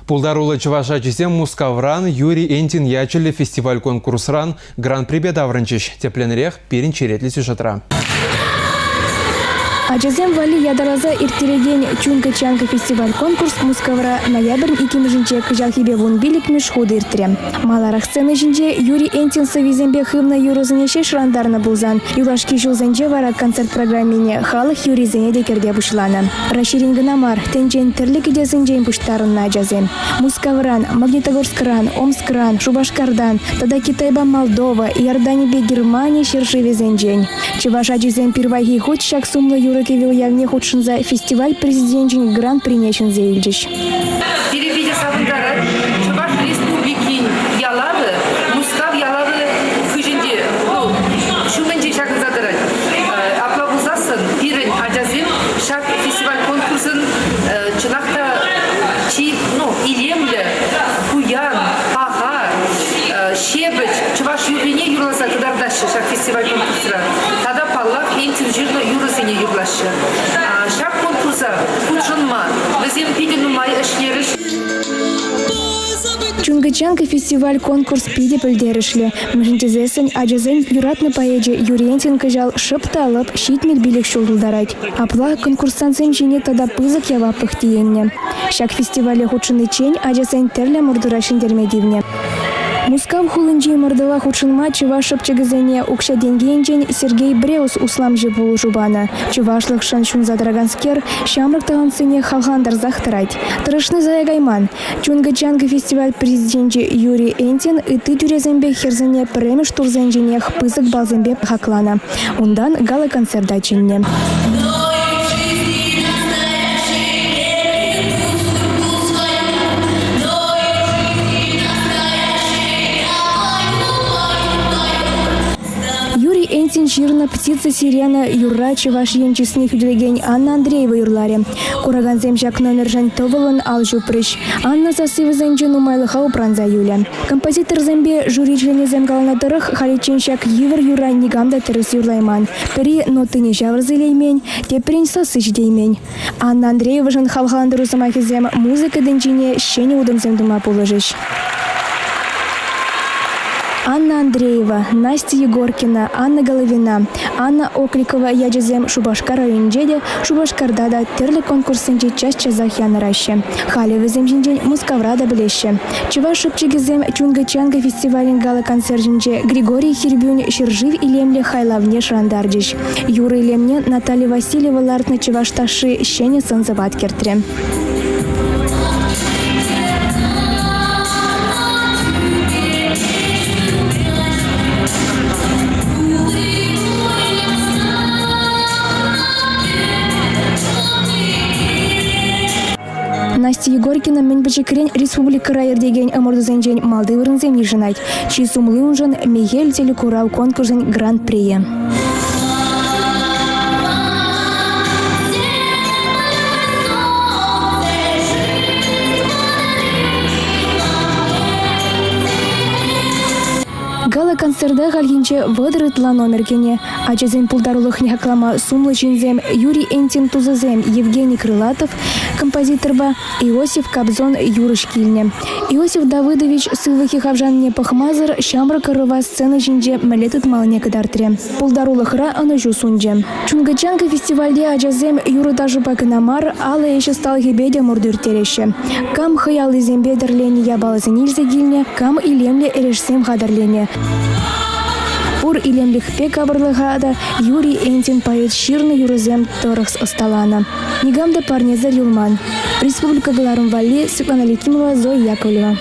Пулдарулы Чувашачисем Мускавран Юрий Энтин ячели фестиваль конкурсран гран-при бедавранчиш. Тепленрех перенчеретли сюжетра. Ачазем вали ядараза иртереген чунка-чанка фестиваль конкурс Мускавра ноябрь 2000 кыжалхибе вон билик мешхуды иртре. Маларах сцены жинже Юрий Энтин савизембе хымна юрозынеше шрандарна булзан. Юлашки жулзенже вара концерт программине халых Юрий зенеде керде бушлана. Расширингенамар тенчен терлик идезенжен пуштарынна ачазем. Мускавран, Магнитогорскран, Омскран, Шубашкардан, тада Китайба Молдова, Иорданибе Германия шершеве зенжен. Чувашачисем первайги хоть шак сумла юра кевил явне худшинза фестиваль президентин гран-при нечен зейльджиш. Телевидение савындары, Чуваш республики ялады, Мускав ялады хыжинде, шуменде шакын задыры. Аплавузасын, ирен ажазин, шак фестиваль конкурсын, чынақта чи, илемлі, куян, паға, шебіч, Чуваш юбине юрласа кыдардашы шак фестиваль конкурсыра. Тада паллах Энтин жирно юрысыне юрлашы. Шак конкурса кучынма, візем пидену май әшнеріш. Чунгачанка фестиваль конкурс пиде пілдерішлі. Мжинтезесін ажазен юратны поэджи Юрий Энтин кыжал шыпта алып щитмек билік шулдылдарать. Апла конкурсантсен жіне тада пызык ява пыхтиенне. Шак фестивале худшыны чень ажазен терлі мұрдырашын дермедивне. Мускав хулынжи мордова худшынма Чувашып чегізене укша денгенжен Сергей Бреус услам жебулу жубана. Чувашлық шаншун задраганскер шамрық тағансыне халгандар захтарать. Тырышны заягайман. Чунгачанка фестиваль президенті Юрий Энтин ыты тюрезембе херзене премеш турзенженех пызык балзембе хаклана. Ундан гала концерта чинне. Энтин жирна птица сирена юрра Чуваш енчисных юдлеген Анна Андреева юрларе. Кураганзем жак номер жан товылын алжу прыщ. Анна засывы зенжен умайлыха упранза юля. Композитор зембе жюри членезем галанатырых халиченшак йывыр юра нигамда тырыс юрлайман. Пери нотыне жаврзылеймень, тепрень сосыч деймень. Анна Андреева жан халгаландыру самахизем музыка денчине щене удымзем дума положиш. Анна Андреева, Настя Егоркина, Анна Головина, Анна Окликова яджезем Шубашкар районжеде, Шубашкардада терлі конкурсынже час-чазах яныраща. Халевы земжинжен Мускаврада білеші. Чуваш шыпчегізем Чунгачанка фестивален гала концертжинже Григорий Хирбюн шыржив илемле хайлавне шрандардж. Юры илемне Наталья Васильева лартны Чувашташи щене сынзават кертре. Настя Егоркина мен бачекрень республика райердеген амордозенжен малды вырынзем ежинать. Чи сумлы унжен Михель телекурал конкурсен гран-прие. Гала концерда гальгинче выдрытла номеркене. Ачазем пулдарулых нехаклама сумлы чинзем Юрий Энтин тузазем Евгений Крылатов, композиторба Иосиф Кобзон Юрышкильне. Иосиф Давыдович сылвахи хавжанне пахмазыр шамры кырыва сцена жинже мәлетет малыне кадартре. Пулдарулыхра анажу сунже. Чунгачанка фестивальде ачазем Юры даже пакынамар ала еще стал хебеде мурдюртереше. Кам хаялы зембе дарлени ябалазы нильзе гильне, кам илемле эрешсем хадарлени. Пур илемлих пекабрлыгада Юрий Энтин поэт ширны юрызем торахс осталана. Нигамда парнезер юлман. Республика Галарым Валли, Светлана Ликимова, Зоя Яковлева.